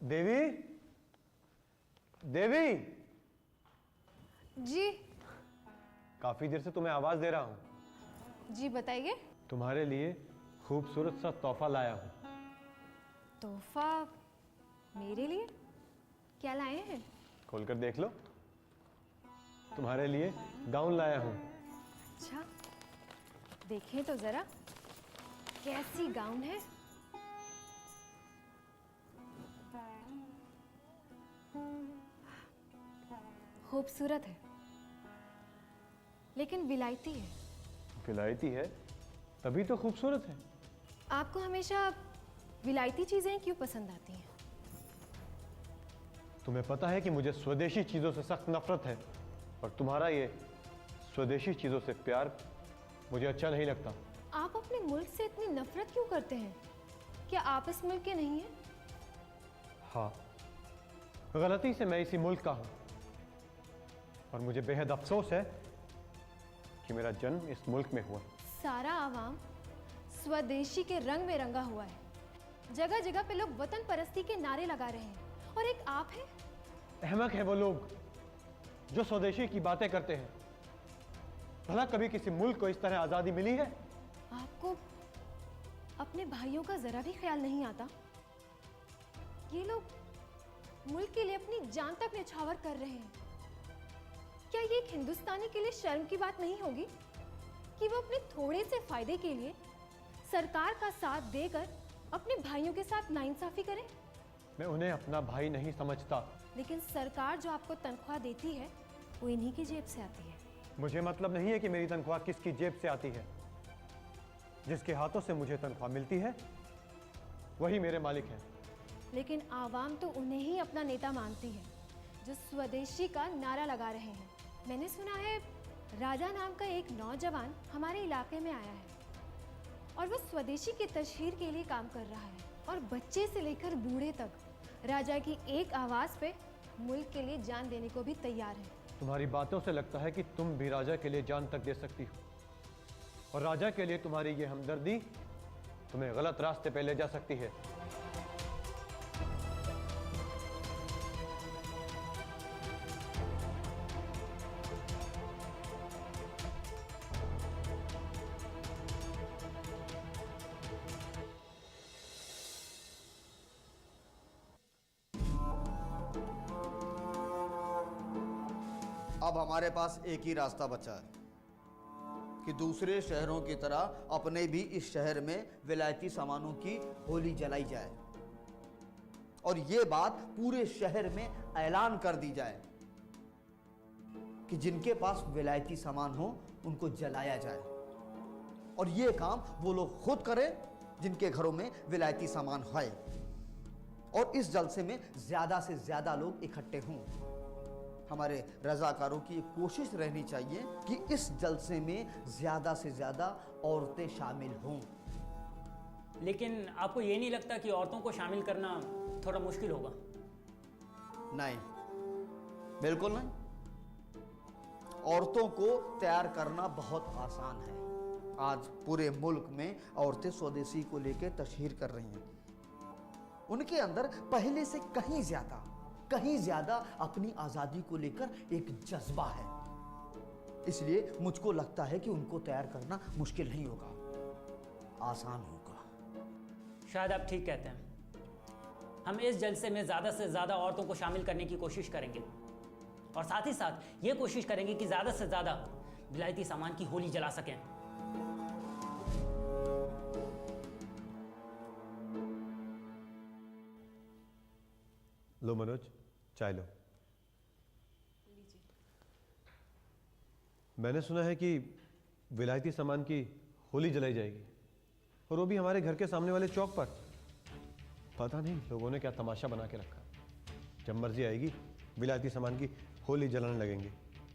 देवी, देवी जी। काफी देर से तुम्हें आवाज दे रहा हूं। जी बताइए। तुम्हारे लिए खूबसूरत सा तोहफा लाया हूं। तोहफा मेरे लिए? क्या लाए हैं? खोलकर देख लो। तुम्हारे लिए गाउन लाया हूं। अच्छा, देखें तो जरा कैसी गाउन है। खूबसूरत है, लेकिन विलायती है। विलायती है तभी तो खूबसूरत है। आपको हमेशा विलायती चीजें क्यों पसंद आती हैं? तुम्हें पता है कि मुझे स्वदेशी चीजों से सख्त नफरत है, और तुम्हारा ये स्वदेशी चीजों से प्यार मुझे अच्छा नहीं लगता। आप अपने मुल्क से इतनी नफरत क्यों करते हैं? क्या आप इस मुल्क के नहीं हैं? हाँ, गलती से मैं इसी मुल्क का हूं, और मुझे बेहद अफसोस है कि मेरा जन्म इस मुल्क में हुआ। सारा आवाम स्वदेशी के रंग में रंगा हुआ है। जगह जगह पे लोग वतन परस्ती के नारे लगा रहे हैं, और एक आप हैं। अहमक है वो लोग जो स्वदेशी की बातें करते हैं। भला कभी किसी मुल्क को इस तरह आजादी मिली है? आपको अपने भाइयों का जरा भी ख्याल नहीं आता? ये लोग मुल्क के लिए अपनी जान तक न्यौछावर कर रहे हैं। क्या ये एक हिंदुस्तानी के लिए शर्म की बात नहीं होगी कि वो अपने थोड़े से फायदे के लिए सरकार का साथ देकर अपने भाइयों के साथ नाइंसाफी करें? मैं उन्हें अपना भाई नहीं समझता। लेकिन सरकार जो आपको तनख्वाह देती है वो इन्हीं की जेब से आती है। मुझे मतलब नहीं है कि मेरी तनख्वाह किसकी जेब से आती है। जिसके हाथों से मुझे तनख्वाह मिलती है वही मेरे मालिक हैं। लेकिन आवाम तो उन्हें ही अपना नेता मानती है जो स्वदेशी का नारा लगा रहे हैं। मैंने सुना है राजा नाम का एक नौजवान हमारे इलाके में आया है, और वो स्वदेशी की तशहीर के लिए काम कर रहा है, और बच्चे से लेकर बूढ़े तक राजा की एक आवाज़ पे मुल्क के लिए जान देने को भी तैयार है। तुम्हारी बातों से लगता है कि तुम भी राजा के लिए जान तक दे सकती हो, और राजा के लिए तुम्हारी ये हमदर्दी तुम्हें गलत रास्ते पे ले जा सकती है। अब हमारे पास एक ही रास्ता बचा है कि दूसरे शहरों की तरह अपने भी इस शहर में विलायती सामानों की होली जलाई जाए, और ये बात पूरे शहर में ऐलान कर दी जाए कि जिनके पास विलायती सामान हो उनको जलाया जाए, और ये काम वो लोग खुद करें जिनके घरों में विलायती सामान है, और इस जलसे में ज्यादा से ज्यादा लोग इकट्ठे हों। हमारे रजाकारों की कोशिश रहनी चाहिए कि इस जलसे में ज्यादा से ज्यादा औरतें शामिल हों। लेकिन आपको ये नहीं लगता कि औरतों को शामिल करना थोड़ा मुश्किल होगा? नहीं, बिल्कुल नहीं। औरतों को तैयार करना बहुत आसान है। आज पूरे मुल्क में औरतें स्वदेशी को लेकर तशहीर कर रही हैं। उनके अंदर पहले से कहीं ज्यादा अपनी आजादी को लेकर एक जज्बा है। इसलिए मुझको लगता है कि उनको तैयार करना मुश्किल नहीं होगा, आसान होगा। शायद आप ठीक कहते हैं। हम इस जलसे में ज़्यादा से ज़्यादा औरतों को शामिल करने की कोशिश करेंगे, और साथ ही साथ ये कोशिश करेंगे कि ज़्यादा से ज़्यादा विलायती सामान की होली जला सकें। लो मनोज, चाय लो। मैंने सुना है कि विलायती सामान की होली जलाई जाएगी, और वो भी हमारे घर के सामने वाले चौक पर। पता नहीं लोगों ने क्या तमाशा बना के रखा। जब मर्जी आएगी विलायती सामान की होली जलाने लगेंगे।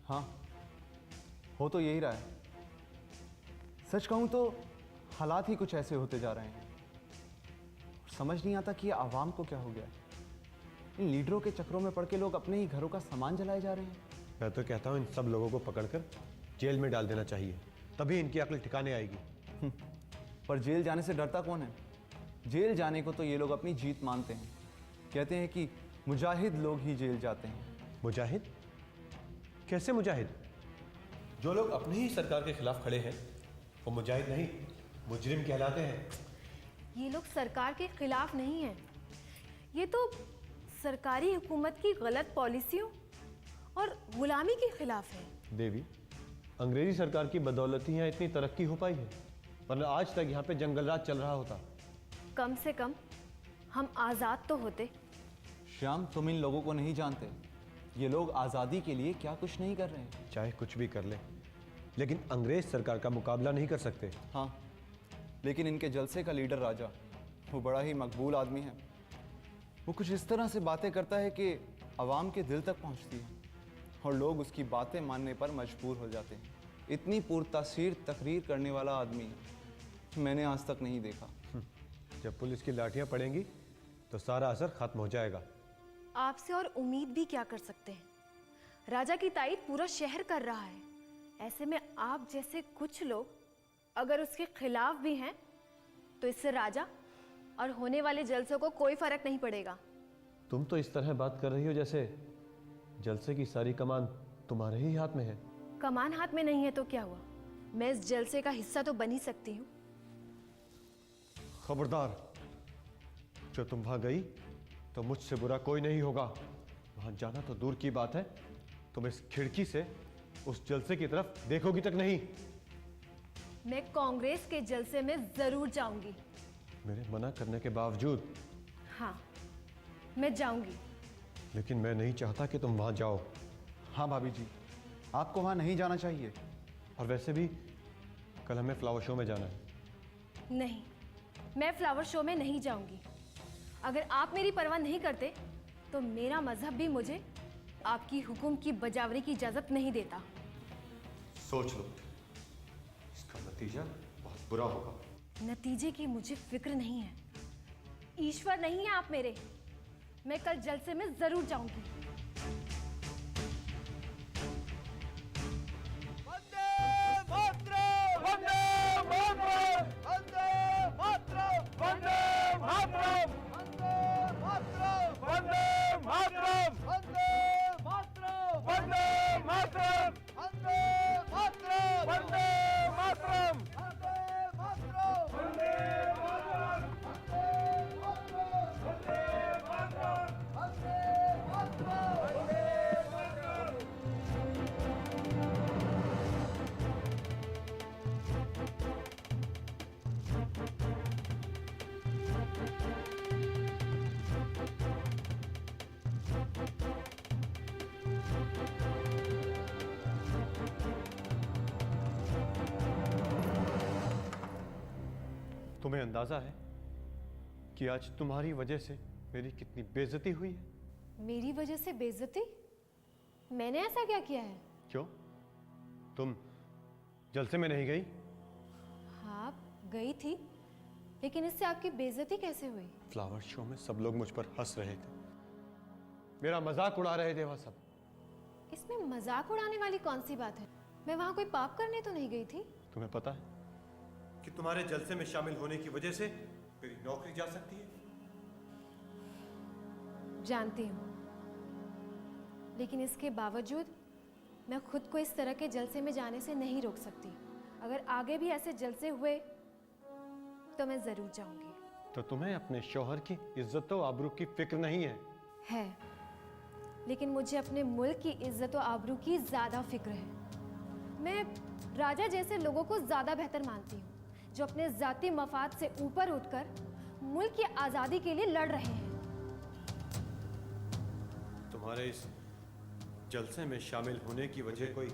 हाँ, हो तो यही रहा है। सच कहूँ तो हालात ही कुछ ऐसे होते जा रहे हैं। समझ नहीं आता कि ये आवाम को क्या हो गया। इन लीडरों के चक्रों में पड़ के लोग अपने ही घरों का सामान जलाए जा रहे हैं। मैं तो कहता हूँ इन सब लोगों को पकड़कर जेल में डाल देना चाहिए, तभी इनकी अक्ल ठिकाने आएगी। पर जेल जाने से डरता कौन है? जेल जाने को तो ये लोग अपनी जीत मानते हैं। कहते हैं कि मुजाहिद लोग ही जेल जाते हैं। मुजाहिद? कैसे मुजाहिद? जो लोग अपनी ही सरकार के खिलाफ खड़े हैं वो मुजाहिद नहीं, मुजरिम कहलाते हैं। ये लोग सरकार के खिलाफ नहीं हैं, ये तो सरकारी हुकूमत की गलत पॉलिसियों और गुलामी के खिलाफ है। देवी, अंग्रेजी सरकार की बदौलत ही यहाँ इतनी तरक्की हो पाई है, वरना आज तक यहाँ पे जंगल राज चल रहा होता। कम से कम हम आज़ाद तो होते। श्याम, तुम इन लोगों को नहीं जानते। ये लोग आज़ादी के लिए क्या कुछ नहीं कर रहे हैं। चाहे कुछ भी कर ले, लेकिन अंग्रेज सरकार का मुकाबला नहीं कर सकते। हाँ, लेकिन इनके जलसे का लीडर राजा, वो बड़ा ही मकबूल आदमी है। वो कुछ इस तरह से बातें करता है कि आवाम के दिल तक पहुंचती है और लोग उसकी बातें मानने पर मजबूर हो जाते हैं। इतनी पुरतासीर तकरीर करने वाला आदमी मैंने आज तक नहीं देखा। जब पुलिस की लाठियाँ पड़ेंगी तो सारा असर खत्म हो जाएगा। आपसे और उम्मीद भी क्या कर सकते हैं? राजा की तारीफ पूरा शहर कर रहा है। ऐसे में आप जैसे कुछ लोग अगर उसके खिलाफ भी हैं तो इससे राजा और होने वाले जलसों को कोई फर्क नहीं पड़ेगा। तुम तो इस तरह बात कर रही हो जैसे जलसे की सारी कमान तुम्हारे ही हाथ में है। कमान हाथ में नहीं है तो क्या हुआ? मैं इस जलसे का हिस्सा तो बन ही सकती हूँ। खबरदार, जो तुम वहां गई तो मुझसे बुरा कोई नहीं होगा। वहां जाना तो दूर की बात है, तुम इस खिड़की से उस जलसे की तरफ देखोगी तक नहीं। मैं कांग्रेस के जलसे में जरूर जाऊंगी। मेरे मना करने के बावजूद? हाँ, मैं जाऊंगी। लेकिन मैं नहीं चाहता कि तुम वहां जाओ। हाँ भाभी जी, आपको वहाँ नहीं जाना चाहिए। और वैसे भी कल हमें फ्लावर शो में जाना है। नहीं, मैं फ्लावर शो में नहीं जाऊंगी। अगर आप मेरी परवाह नहीं करते तो मेरा मजहब भी मुझे आपकी हुक्म की बजावरी की इजाजत नहीं देता। सोच लो, इसका नतीजा बहुत बुरा होगा। नतीजे की मुझे फिक्र नहीं है। ईश्वर नहीं है आप मेरे। मैं कल जलसे में जरूर जाऊंगी। तुम्हें अंदाजा है कि आज तुम्हारी वजह से मेरी कितनी बेइज्जती हुई है? मेरी वजह से बेइज्जती? मैंने ऐसा क्या किया है? क्यों? तुम जलसे में नहीं गई? हाँ, गई थी, लेकिन इससे आपकी बेइज्जती कैसे हुई? फ्लावर शो में सब लोग मुझ पर हंस रहे थे, मेरा मजाक उड़ा रहे थे वह सब। इसमें मजाक उड़ाने वाली कौन सी बात है? मैं वहां कोई पाप करने तो नहीं गई थी। तुम्हें पता है कि तुम्हारे जलसे में शामिल होने की वजह से मेरी नौकरी जा सकती है? जानती हूँ, लेकिन इसके बावजूद मैं खुद को इस तरह के जलसे में जाने से नहीं रोक सकती। अगर आगे भी ऐसे जलसे हुए तो मैं जरूर जाऊंगी। तो तुम्हें अपने शौहर की इज्जत और आबरू की फिक्र नहीं है? है, लेकिन मुझे अपने मुल्क की इज्जत और आबरू की ज्यादा फिक्र है। मैं राजा जैसे लोगों को ज्यादा बेहतर मानती हूँ, जो अपने जाती मफाद से ऊपर उठकर मुल्क की आज़ादी के लिए लड़ रहे हैं। तुम्हारे इस जलसे में शामिल होने की वजह कोई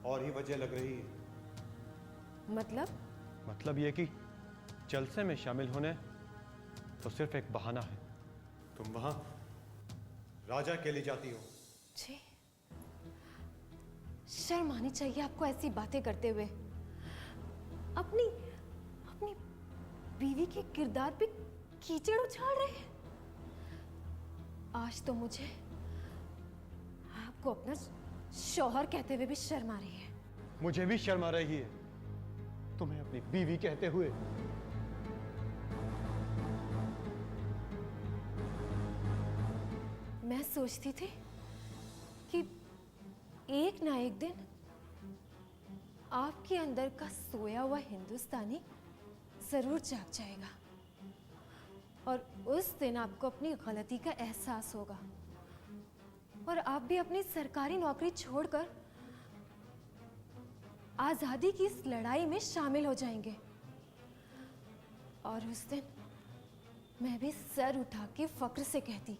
और ही वजह लग रही है। मतलब ये कि जलसे में शामिल होने तो सिर्फ एक बहाना है। तुम वहां राजा के लिए जाती हो। जी, शर्म आनी चाहिए आपको ऐसी बातें करते हुए। अपनी बीवी के किरदार पे कीचड़ उछाल रहे हैं। आज तो मुझे आपको अपना शौहर कहते हुए भी शर्म आ रही है। मुझे भी शर्म आ रही है तुम्हें अपनी बीवी कहते हुए। मैं सोचती थी कि एक ना एक दिन आपके अंदर का सोया हुआ हिंदुस्तानी जरूर जाग जाएगा और उस दिन आपको अपनी गलती का एहसास होगा और आप भी अपनी सरकारी नौकरी छोड़कर आजादी की इस लड़ाई में शामिल हो जाएंगे। और उस दिन मैं भी सर उठा के फक्र से कहती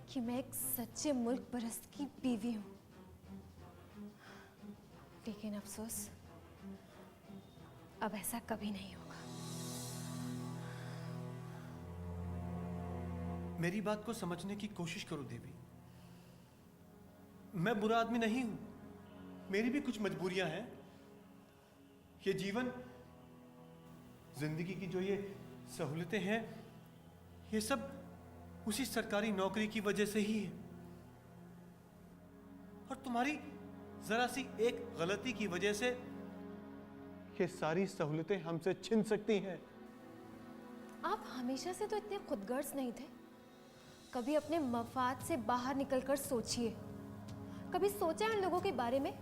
कि मैं एक सच्चे मुल्क परस्त की बीवी हूं। लेकिन अफसोस, अब ऐसा कभी नहीं होगा। मेरी बात को समझने की कोशिश करो देवी। मैं बुरा आदमी नहीं हूं, मेरी भी कुछ मजबूरियां हैं। ये जीवन, जिंदगी की जो ये सहूलतें हैं, ये सब उसी सरकारी नौकरी की वजह से ही है। और तुम्हारी जरा सी एक गलती की वजह से ये सारी सहूलतें हमसे छिन सकती हैं। आप हमेशा से तो इतने खुदगर्ज नहीं थे। कभी अपने मफाद से बाहर निकलकर सोचिए। कभी सोचा है उन लोगों के बारे में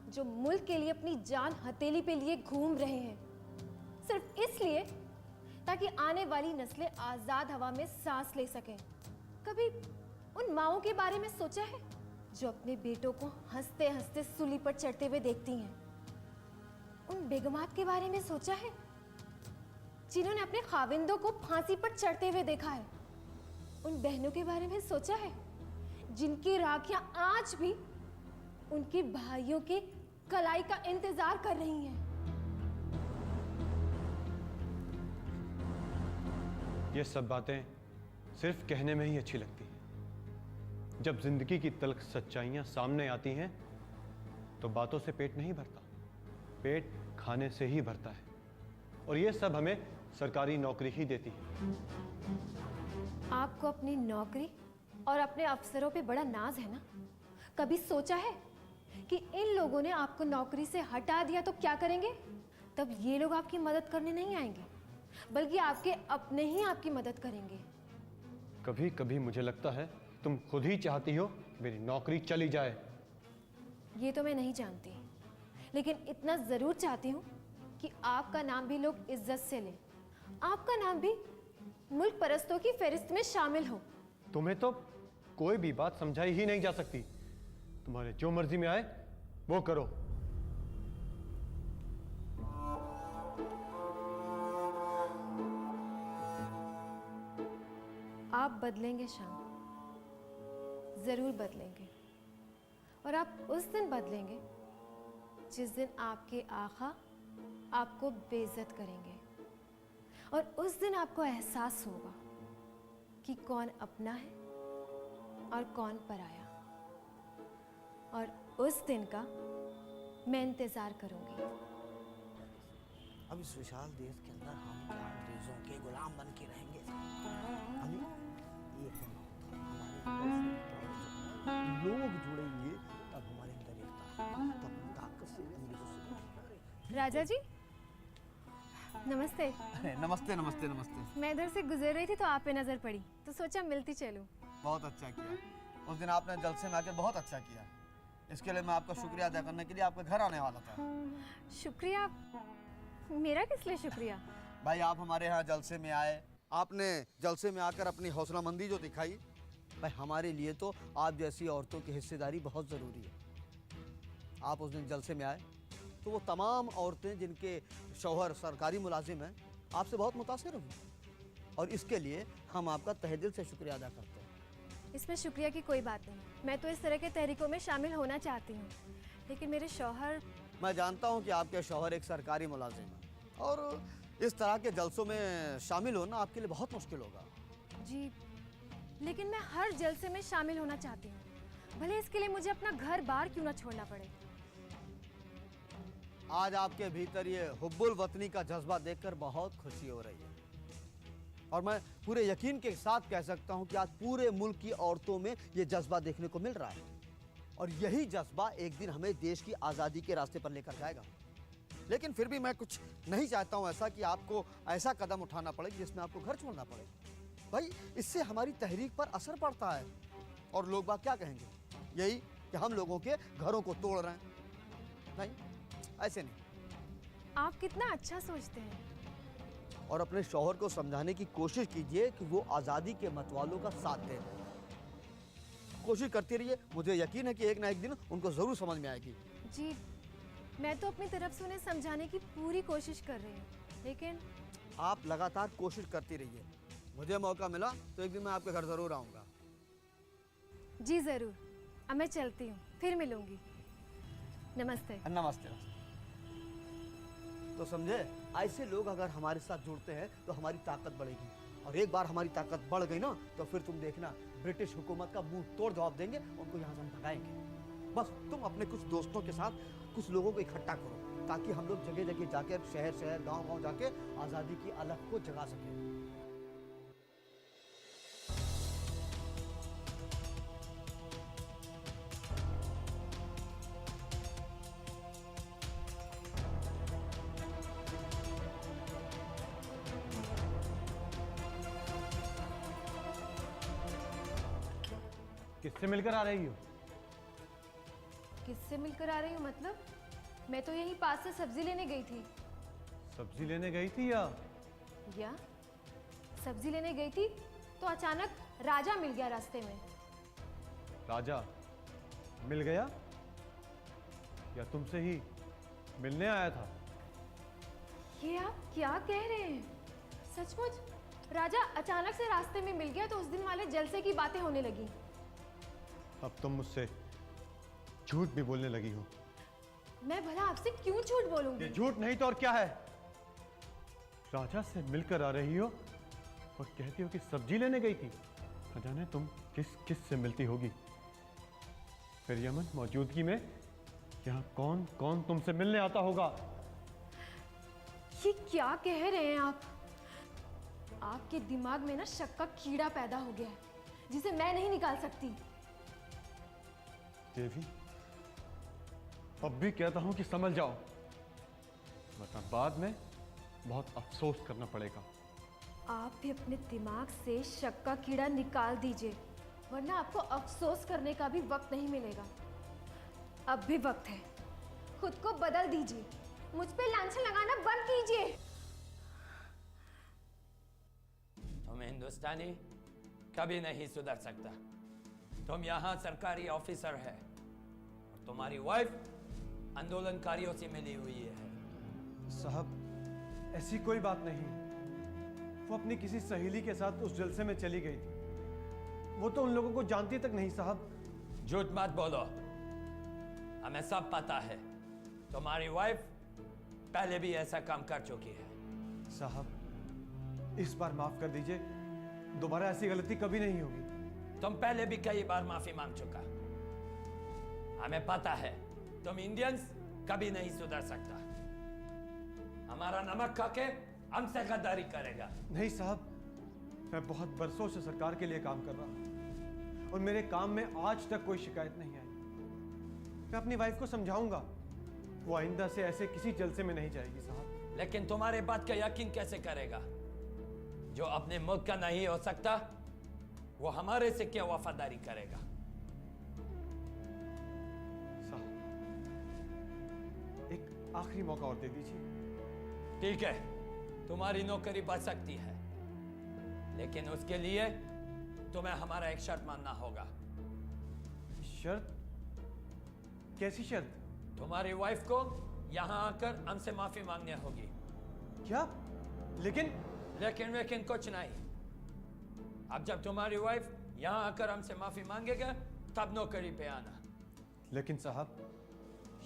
जो मुल्क के लिए अपनी जान हथेली पे लिए घूम रहे हैं, सिर्फ इसलिए ताकि आने वाली नस्लें आजाद हवा में सांस ले सकें। कभी उन माओं के बारे में सोचा है जो अपने बेटों को हंसते हंसते सूली पर चढ़ते हुए देखती हैं? उन बेगमात के बारे में सोचा है जिन्होंने अपने खाविंदों को फांसी पर चढ़ते हुए देखा है? उन बहनों के बारे में सोचा है जिनकी राखियां आज भी उनके भाइयों के कलाई का इंतजार कर रही हैं? ये सब बातें सिर्फ कहने में ही अच्छी लगती हैं। जब जिंदगी की तल्ख सच्चाइयां सामने आती हैं तो बातों से पेट नहीं भरता, पेट खाने से ही भरता है। और ये सब हमें सरकारी नौकरी ही देती है। आपको अपनी नौकरी और अपने अफसरों पे बड़ा नाज है ना? कभी सोचा है कि इन लोगों ने आपको नौकरी से हटा दिया तो क्या करेंगे? तब ये लोग आपकी मदद करने नहीं आएंगे, बल्कि आपके अपने ही आपकी मदद करेंगे। कभी कभी मुझे लगता है तुम खुद ही चाहती हो मेरी नौकरी चली जाए। ये तो मैं नहीं जानती, लेकिन इतना जरूर चाहती हूँ कि आपका नाम भी लोग इज्जत से लें, आपका नाम भी मुल्क परस्तों की फहरिस्त में शामिल हो। तुम्हें तो कोई भी बात समझाई ही नहीं जा सकती। तुम्हारे जो मर्जी में आए वो करो। आप बदलेंगे शाम, जरूर बदलेंगे। और आप उस दिन बदलेंगे जिस दिन आपके आका आपको बेइज्जत करेंगे। और उस दिन आपको एहसास होगा कि कौन अपना है और कौन पराया। और उस दिन का मैं इंतजार करूंगी। अब इस विशाल देश के अंदर हम क्या अंग्रेजों के गुलाम बन के रहेंगे? अभी ये हमारे लोग जुड़ेंगे तब हमारे अंदर एकता, तब ताकत से अंग्रेजों से। राजा जी नमस्ते। नमस्ते नमस्ते नमस्ते। मैं इधर से गुजर रही थी तो आप पे नजर पड़ी तो सोचा मिलती चलूं। बहुत अच्छा किया। उस दिन आपने जलसे में आकर बहुत अच्छा किया। इसके लिए मैं आपका शुक्रिया अदा करने के लिए आपके घर आने वाला था। शुक्रिया? मेरा किस लिए शुक्रिया? भाई आप हमारे यहाँ जलसे में आए, आपने जलसे में आकर अपनी हौसलामंदी जो दिखाई, भाई हमारे लिए तो आप जैसी औरतों की हिस्सेदारी बहुत ज़रूरी है। आप उस दिन जलसे में आए तो वो तमाम औरतें जिनके शौहर सरकारी मुलाजिम हैं आपसे बहुत मुतासिर हुई और इसके लिए हम आपका तहे दिल से शुक्रिया अदा करते हैं। इसमें शुक्रिया की कोई बात नहीं। मैं तो इस तरह के तहरीकों में शामिल होना चाहती हूँ, लेकिन मेरे शौहर। मैं जानता हूँ कि आपके शौहर एक सरकारी मुलाजिम है और इस तरह के जलसों में शामिल होना आपके लिए बहुत मुश्किल होगा। जी, लेकिन मैं हर जलसे में शामिल होना चाहती हूँ, भले इसके लिए मुझे अपना घर बार क्यों ना छोड़ना पड़े। आज आपके भीतर ये हुब्बुल वतनी का जज्बा देखकर बहुत खुशी हो रही है और मैं पूरे यकीन के साथ कह सकता हूं कि आज पूरे मुल्क की औरतों में ये जज्बा देखने को मिल रहा है और यही जज्बा एक दिन हमें देश की आज़ादी के रास्ते पर लेकर जाएगा। लेकिन फिर भी मैं कुछ नहीं चाहता हूं ऐसा कि आपको ऐसा कदम उठाना पड़े जिसमें आपको घर छोड़ना पड़े। भाई इससे हमारी तहरीक पर असर पड़ता है और लोग बात क्या कहेंगे, यही कि हम लोगों के घरों को तोड़ रहे हैं। नहीं, ऐसे नहीं। आप कितना अच्छा सोचते हैं। और अपने शौहर को समझाने की कोशिश कीजिए कि वो आज़ादी के मतवालों का साथ दें। कोशिश करती रहिए, मुझे यकीन है कि एक ना एक दिन उनको ज़रूर समझ में आएगी। जी, मैं तो अपनी तरफ से उन्हें समझाने की पूरी कोशिश कर रही हूँ, लेकिन आप लगातार कोशिश करती रहिए। मुझे मौका मिला तो एक दिन मैं आपके घर ज़रूर आऊँगा। जी ज़रूर। अब मैं चलती हूँ, फिर मिलूंगी। नमस्ते। नमस्ते। तो समझे, ऐसे लोग अगर हमारे साथ जुड़ते हैं तो हमारी ताकत बढ़ेगी, और एक बार हमारी ताकत बढ़ गई ना तो फिर तुम देखना ब्रिटिश हुकूमत का मुंह तोड़ जवाब देंगे, उनको यहाँ से हम भगाएंगे। बस तुम अपने कुछ दोस्तों के साथ कुछ लोगों को इकट्ठा करो ताकि हम लोग जगह जगह जाके, शहर शहर गांव गांव जाके आज़ादी की अलख को जगा सकें। किससे मिलकर आ रही हो? किससे मिलकर आ रही हूँ मतलब? मैं तो यहीं पास से सब्जी लेने गई थी। सब्जी लेने गई थी या? सब्जी लेने गई थी तो अचानक राजा मिल गया रास्ते में। राजा मिल गया या तुमसे ही मिलने आया था? ये आप क्या कह रहे हैं? सचमुच राजा अचानक से रास्ते में मिल गया तो उस दिन वाले जलसे की बातें होने लगी। अब तुम मुझसे झूठ भी बोलने लगी हो। मैं भला आपसे क्यों झूठ बोलूंगी? ये झूठ नहीं तो और क्या है? राजा से मिलकर आ रही हो और कहती हो कि सब्जी लेने गई थी। न जाने तुम किस किस से मिलती होगी। फिर यमन मौजूदगी में यहाँ कौन कौन तुमसे मिलने आता होगा? ये क्या कह रहे हैं आप? आपके दिमाग में ना शक का कीड़ा पैदा हो गया है जिसे मैं नहीं निकाल सकती। देवी, अब भी कहता हूं कि समझ जाओ, वरना बाद में बहुत अफसोस करना पड़ेगा। आप भी अपने दिमाग से शक का कीड़ा निकाल दीजिए, वरना आपको अफसोस करने का भी वक्त नहीं मिलेगा। अब भी वक्त है, खुद को बदल दीजिए, मुझ पे लांछन लगाना बंद कीजिए। तुम हिंदुस्तानी कभी नहीं सुधर सकता। तुम यहाँ सरकारी ऑफिसर है और तुम्हारी वाइफ आंदोलनकारियों से मिली हुई है। साहब, ऐसी कोई बात नहीं। वो अपनी किसी सहेली के साथ उस जलसे में चली गई थी। वो तो उन लोगों को जानती तक नहीं साहब। झूठ मत बोलो, हमें सब पता है। तुम्हारी वाइफ पहले भी ऐसा काम कर चुकी है। साहब, इस बार माफ कर दीजिए, दोबारा ऐसी गलती कभी नहीं होगी। तुम पहले भी कई बार माफी मांग चुका। हमें पता है तुम इंडियंस कभी नहीं सुधर सकता। हमारा नमक खा के हमसे गद्दारी करेगा। नहीं साहब, मैं बहुत बरसों से सरकार के लिए काम कर रहा हूं और मेरे काम में आज तक कोई शिकायत नहीं आई। मैं अपनी वाइफ को समझाऊंगा, वो आइंदा से ऐसे किसी जलसे में नहीं जाएगी साहब। लेकिन तुम्हारे बात का यकीन कैसे करेगा? जो अपने मुल्क का नहीं हो सकता वो हमारे से क्या वफादारी करेगा? साहब, एक आखिरी मौका और दे दीजिए। ठीक है, तुम्हारी नौकरी बच सकती है, लेकिन उसके लिए तुम्हें हमारा एक शर्त मानना होगा। शर्त? कैसी शर्त? तुम्हारी वाइफ को यहाँ आकर हमसे माफी मांगनी होगी। क्या? लेकिन लेकिन कुछ नहीं। अब जब तुम्हारी वाइफ यहाँ आकर हमसे माफी मांगेगा तब नौकरी पे आना। लेकिन साहब,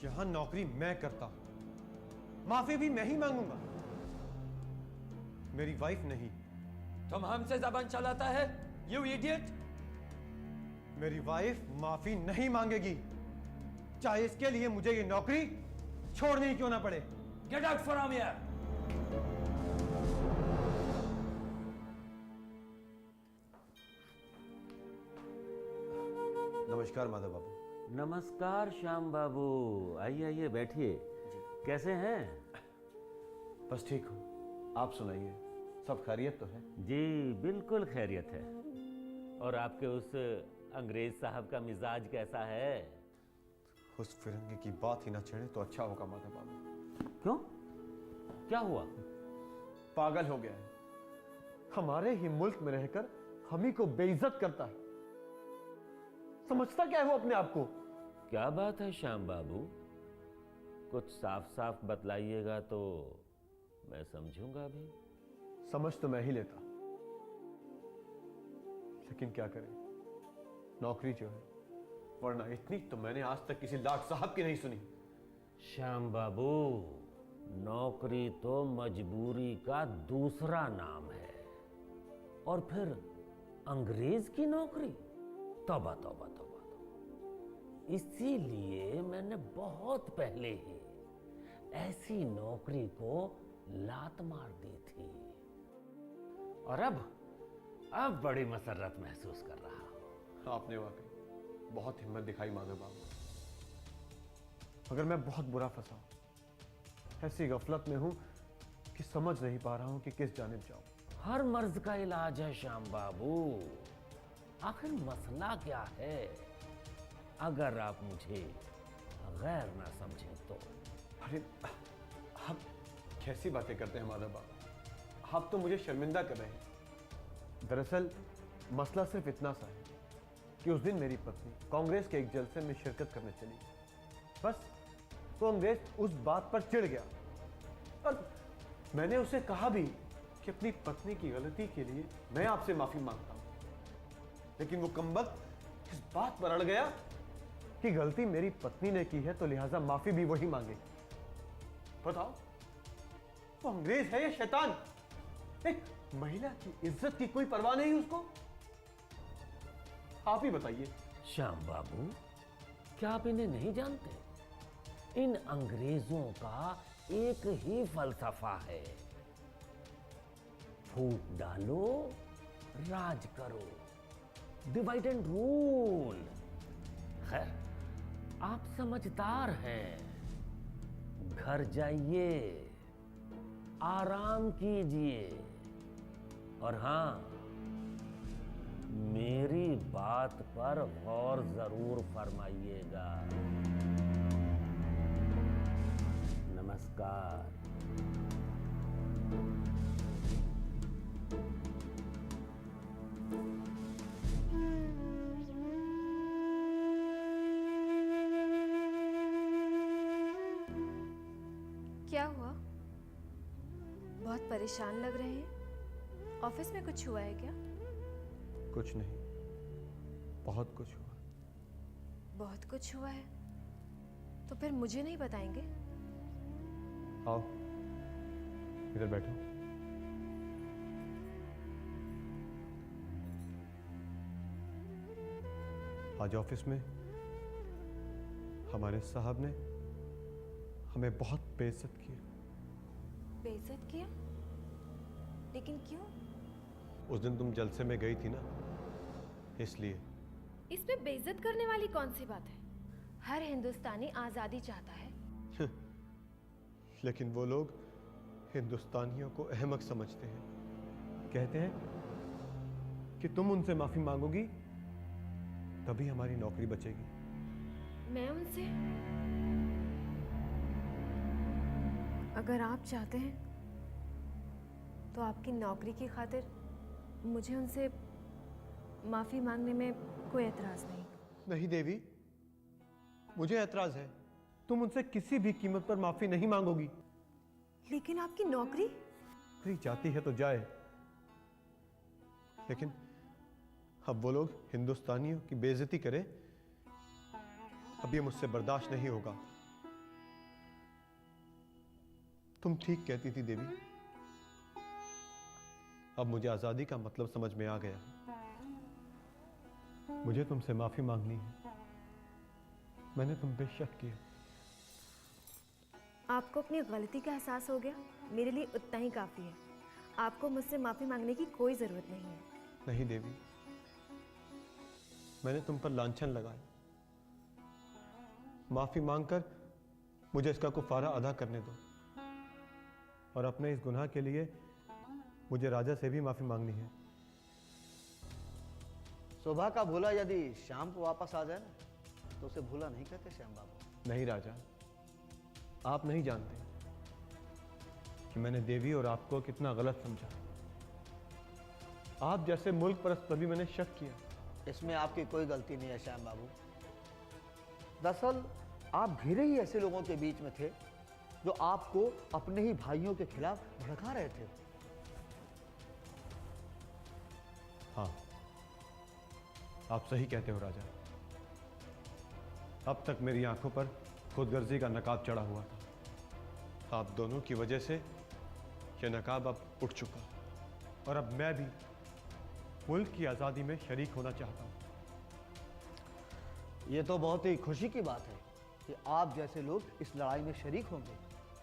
यहां नौकरी मैं करता हूं, माफी भी मैं ही मांगूंगा, मेरी वाइफ नहीं। तुम हमसे जबान चलाता है, यू इडियट। मेरी वाइफ माफी नहीं मांगेगी, चाहे इसके लिए मुझे ये नौकरी छोड़नी ही क्यों ना पड़े। Get out from here. नमस्कार माधव बाबू। नमस्कार श्याम बाबू, आइए आइए बैठिए। कैसे हैं? बस ठीक हूँ, आप सुनाइए। सब खैरियत तो है? जी बिल्कुल खैरियत है। और आपके उस अंग्रेज साहब का मिजाज कैसा है? उस फिरंगी की बात ही ना छेड़े तो अच्छा होगा माधव बाबू। क्यों, क्या हुआ? पागल हो गया है, हमारे ही मुल्क में रहकर हम ही को बेइज्जत करता है। समझता क्या है वो अपने आप को? क्या बात है श्याम बाबू, कुछ साफ साफ बतलाइएगा तो मैं समझूंगा भी। समझ तो मैं ही लेता, लेकिन क्या करें, नौकरी जो है, वरना इतनी तो मैंने आज तक किसी लाट साहब की नहीं सुनी। श्याम बाबू, नौकरी तो मजबूरी का दूसरा नाम है, और फिर अंग्रेज की नौकरी, तौबा तौबा तौबा। इसीलिए मैंने बहुत पहले ही ऐसी नौकरी को लात मार दी थी, और अब बड़ी मसरत महसूस कर रहा हूं। आपने वाकई बहुत हिम्मत दिखाई माधव बाबू, मगर मैं बहुत बुरा फंसा हूं। ऐसी गफलत में हूं कि समझ नहीं पा रहा हूं कि किस जानिब जाऊं। हर मर्ज का इलाज है श्याम बाबू। आखिर मसला क्या है? अगर आप मुझे गैर ना समझें तो। अरे आप कैसी बातें करते हैं माधव बाबू, आप तो मुझे शर्मिंदा कर रहे हैं। दरअसल मसला सिर्फ इतना सा है कि उस दिन मेरी पत्नी कांग्रेस के एक जलसे में शिरकत करने चली, बस तो अंग्रेज उस बात पर चिढ़ गया, और मैंने उसे कहा भी कि अपनी पत्नी की गलती के लिए मैं आपसे माफी मांगता हूं, लेकिन वो कमबख्त इस बात पर अड़ गया कि गलती मेरी पत्नी ने की है तो लिहाजा माफी भी वही मांगेगी। बताओ, वो अंग्रेज है या शैतान? एक महिला की इज्जत की कोई परवाह नहीं उसको? आप ही बताइए। श्याम बाबू, क्या आप इन्हें नहीं जानते? इन अंग्रेजों का एक ही फलसफा है, फूट डालो, राज करो, डिवाइड एंड रूल। खैर, आप समझदार हैं, घर जाइए, आराम कीजिए, और हां, मेरी बात पर गौर जरूर फरमाइएगा। नमस्कार। क्या हुआ? बहुत परेशान लग रहे हैं। ऑफिस में कुछ हुआ है क्या? कुछ नहीं, बहुत कुछ हुआ। बहुत कुछ हुआ है तो फिर मुझे नहीं बताएंगे? आओ इधर बैठो। आज ऑफिस में हमारे साहब ने हमें बहुत बेइज्जत किया। बेइज्जत किया? लेकिन क्यों? उस दिन तुम जलसे में गई थी ना, इसलिए। इसमें बेइज्जत करने वाली कौन सी बात है? हर हिंदुस्तानी आजादी चाहता है। लेकिन वो लोग हिंदुस्तानियों को अहमक समझते हैं। कहते हैं कि तुम उनसे माफी मांगोगी तभी हमारी नौकरी बचेगी। मैं उनसे? अगर आप चाहते हैं तो आपकी नौकरी की खातिर मुझे उनसे माफी मांगने में कोई एतराज नहीं। नहीं देवी, मुझे एतराज है। तुम उनसे किसी भी कीमत पर माफी नहीं मांगोगी। लेकिन आपकी नौकरी? नौकरी जाती है तो जाए, लेकिन अब वो लोग हिंदुस्तानियों की बेइज्जती करें, अब ये मुझसे बर्दाश्त नहीं होगा। तुम ठीक कहती थी देवी, अब मुझे आजादी का मतलब समझ में आ गया। मुझे तुमसे माफी मांगनी है। मैंने तुम पे शक किया। आपको अपनी गलती का एहसास हो गया, मेरे लिए उतना ही काफी है। आपको मुझसे माफी मांगने की कोई जरूरत नहीं है। नहीं देवी, मैंने तुम पर लांछन लगाया। माफी मांगकर मुझे इसका कुफारा अदा करने दो, और अपने इस गुनाह के लिए मुझे राजा से भी माफ़ी मांगनी है। सुबह का भूला यदि शाम को वापस आ जाए ना तो उसे भूला नहीं कहते श्याम बाबू। नहीं राजा, आप नहीं जानते कि मैंने देवी और आपको कितना गलत समझा। आप जैसे मुल्क परस्त पर भी मैंने शक किया। इसमें आपकी कोई गलती नहीं है श्याम बाबू। दरअसल आप घिरे ही ऐसे लोगों के बीच में थे जो आपको अपने ही भाइयों के खिलाफ भड़का रहे थे। हाँ, आप सही कहते हो राजा। अब तक मेरी आंखों पर खुदगर्जी का नकाब चढ़ा हुआ था। आप दोनों की वजह से यह नकाब अब उठ चुका और अब मैं भी मुल्क की आज़ादी में शरीक होना चाहता हूँ। ये तो बहुत ही खुशी की बात है कि आप जैसे लोग इस लड़ाई में शरीक होंगे।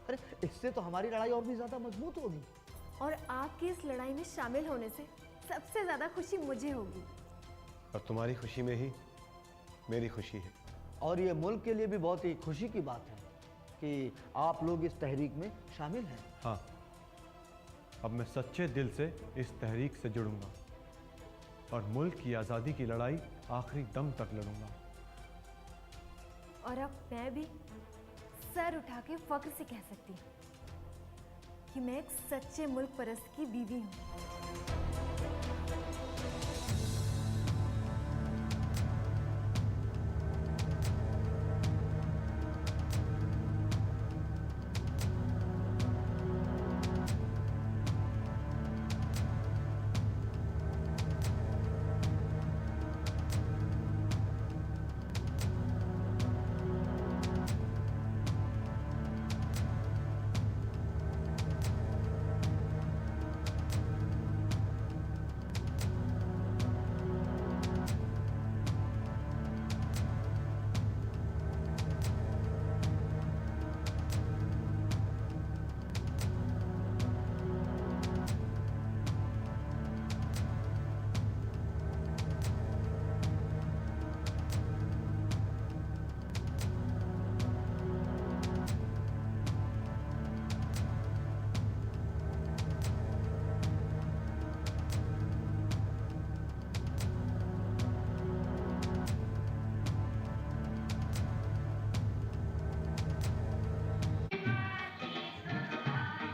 अरे इससे तो हमारी लड़ाई और भी ज्यादा मजबूत होगी। और आपकी इस लड़ाई में शामिल होने से सबसे ज़्यादा खुशी मुझे होगी। और तुम्हारी खुशी में ही मेरी खुशी है। और ये मुल्क के लिए भी बहुत ही खुशी की बात है कि आप लोग इस तहरीक में शामिल हैं। हाँ, अब मैं सच्चे दिल से इस तहरीक से जुड़ूंगा और मुल्क की आज़ादी की लड़ाई आखिरी दम तक लड़ूंगा। और अब मैं भी सर उठा के फख्र से कह सकती हूँ कि मैं एक सच्चे मुल्क परस्त की बीवी हूँ।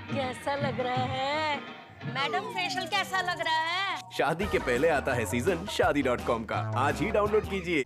कैसा लग रहा है मैडम? फेशियल कैसा लग रहा है? शादी के पहले आता है सीजन शादी.com का। आज ही डाउनलोड कीजिए।